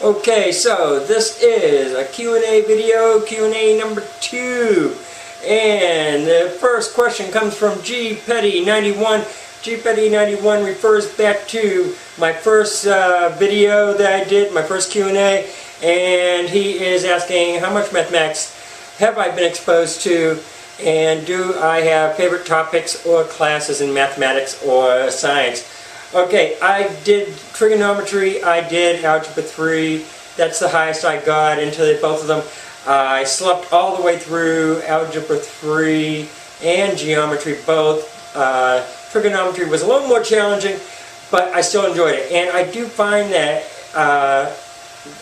Okay, so this is a Q&A video, Q&A number 2. And the first question comes from G Petty 91. G Petty 91 refers back to my first video that I did, my first Q&A, and he is asking how much mathematics have I been exposed to, and do I have favorite topics or classes in mathematics or science. Okay, I did trigonometry, I did algebra 3, that's the highest I got into both of them. I slept all the way through algebra 3 and geometry both. Trigonometry was a little more challenging, but I still enjoyed it. And I do find that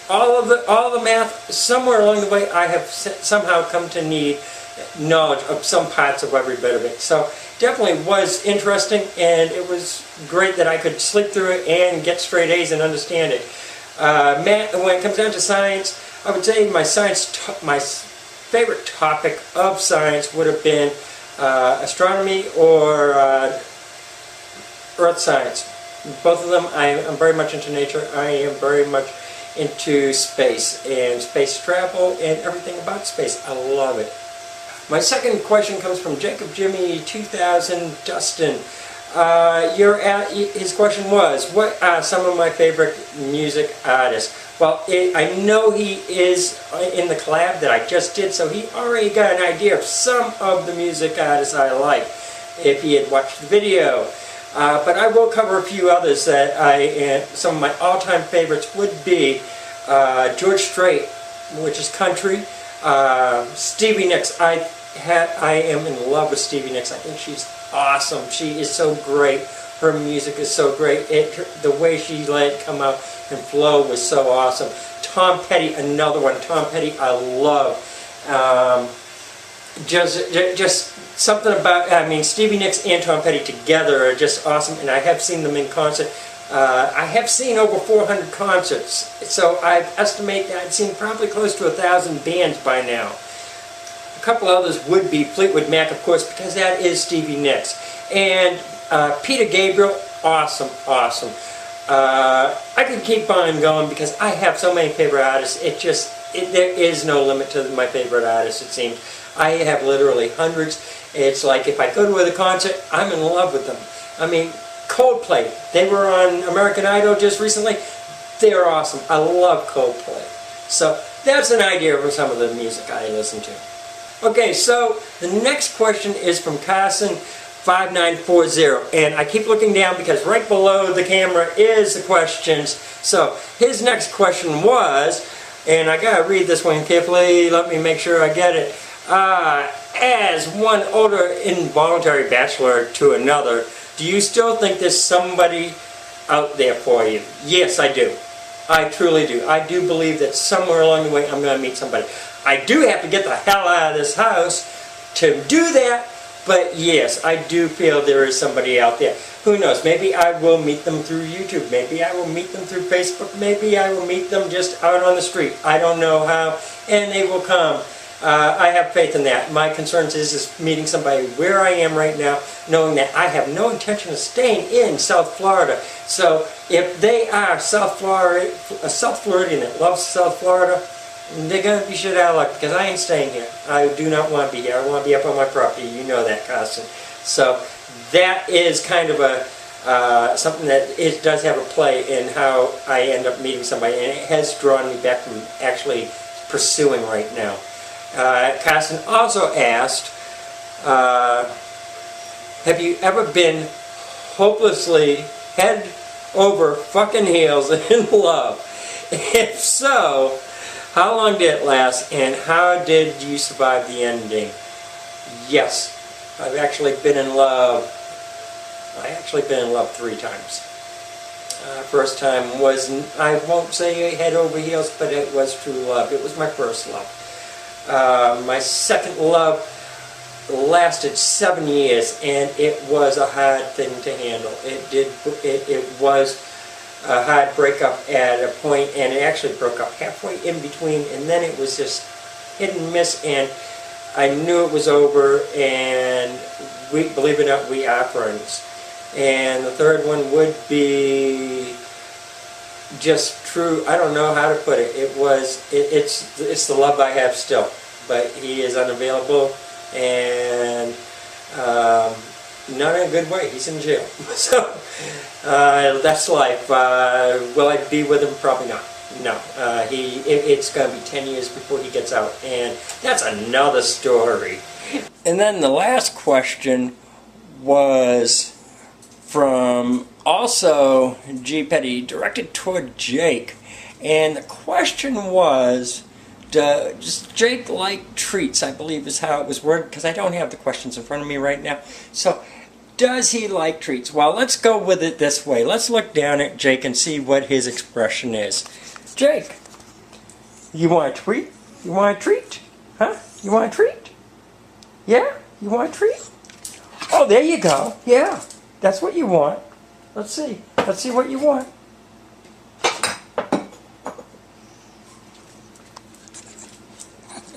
all the math, somewhere along the way, I have somehow come to need knowledge of some parts of every bit of it. So definitely was interesting, and it was great that I could sleep through it and get straight A's and understand it. Math, when it comes down to science, I would say my favorite topic of science would have been astronomy or earth science. Both of them, I am very much into nature. I am very much into space and space travel and everything about space. I love it. My second question comes from Jacob Jimmy 2000 Dustin. His question was, what are some of my favorite music artists? Well, I know he is in the collab that I just did, so he already got an idea of some of the music artists I like if he had watched the video. But I will cover a few others that some of my all-time favorites would be George Strait, which is country, Stevie Nicks. I am in love with Stevie Nicks. I think she's awesome. She is so great. Her music is so great. The way she let it come out and flow was so awesome. Tom Petty, another one. Tom Petty, I love. Just something about, I mean, Stevie Nicks and Tom Petty together are just awesome, and I have seen them in concert. I have seen over 400 concerts, so I estimate that I've seen probably close to 1,000 bands by now. A couple others would be Fleetwood Mac, of course, because that is Stevie Nicks. And Peter Gabriel, awesome, awesome. I could keep on going because I have so many favorite artists. There is no limit to my favorite artists, it seems. I have literally hundreds. It's like if I go to a concert, I'm in love with them. I mean, Coldplay, they were on American Idol just recently. They're awesome. I love Coldplay. So that's an idea of some of the music I listen to. Okay, so the next question is from Carson 5940, and I keep looking down because right below the camera is the questions. So his next question was, and I gotta read this one carefully, let me make sure I get it. As one older involuntary bachelor to another, do you still think there's somebody out there for you? Yes, I do. I truly do. I do believe that somewhere along the way I'm going to meet somebody. I do have to get the hell out of this house to do that, but yes, I do feel there is somebody out there. Who knows, maybe I will meet them through YouTube, maybe I will meet them through Facebook, maybe I will meet them just out on the street. I don't know how, and they will come. I have faith in that. My concern is meeting somebody where I am right now, knowing that I have no intention of staying in South Florida. So if they are South Floridian that loves South Florida, they're going to be shit out of luck because I ain't staying here. I do not want to be here. I want to be up on my property. You know that, Carson. So that is kind of a something that it does have a play in how I end up meeting somebody, and it has drawn me back from actually pursuing right now. Carson also asked, have you ever been hopelessly head over fucking heels in love? If so, how long did it last, and how did you survive the ending? Yes, I've actually been in love. I actually been in love 3 times. First time was, I won't say head over heels, but it was true love. It was my first love. My second love lasted 7 years, and it was a hard thing to handle. It was a hard breakup at a point, and it actually broke up halfway in between, and then it was just hit and miss, and I knew it was over, and believe it or not, we are friends. And the third one would be just true. I don't know how to put it. It's the love I have still, but he is unavailable, and not in a good way. He's in jail. So that's life. Will I be with him? Probably not. No. It's going to be 10 years before he gets out, and that's another story. And then the last question was from also G. Petty, directed toward Jake. And the question was, does Jake like treats? I believe is how it was worded, because I don't have the questions in front of me right now. So, does he like treats? Well, let's go with it this way. Let's look down at Jake and see what his expression is. Jake, you want a treat? You want a treat? Huh? You want a treat? Yeah? You want a treat? Oh, there you go. Yeah, that's what you want. Let's see. Let's see what you want.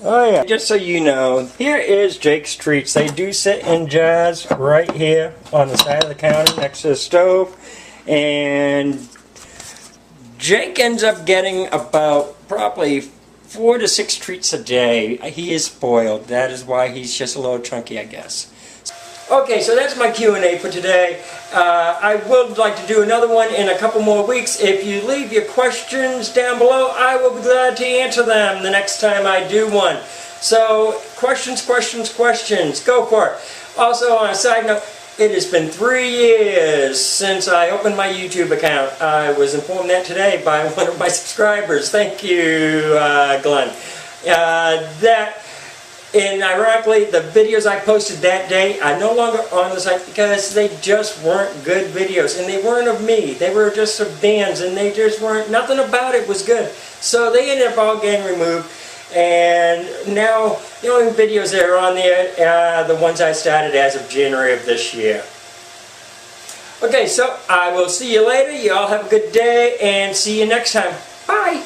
Oh yeah. Just so you know, here is Jake's treats. They do sit in jars right here on the side of the counter next to the stove. And Jake ends up getting about probably 4 to 6 treats a day. He is spoiled. That is why he's just a little chunky, I guess. Okay, so that's my Q&A for today. I would like to do another one in a couple more weeks. If you leave your questions down below, I will be glad to answer them the next time I do one. So, questions, questions, questions. Go for it. Also, on a side note, it has been 3 years since I opened my YouTube account. I was informed that today by one of my subscribers. Thank you, Glenn. And ironically, the videos I posted that day are no longer on the site because they just weren't good videos. And they weren't of me. They were just of bands, and they just weren't, nothing about it was good. So they ended up all getting removed. And now, the only videos that are on there are the ones I started as of January of this year. Okay, so I will see you later. You all have a good day, and see you next time. Bye!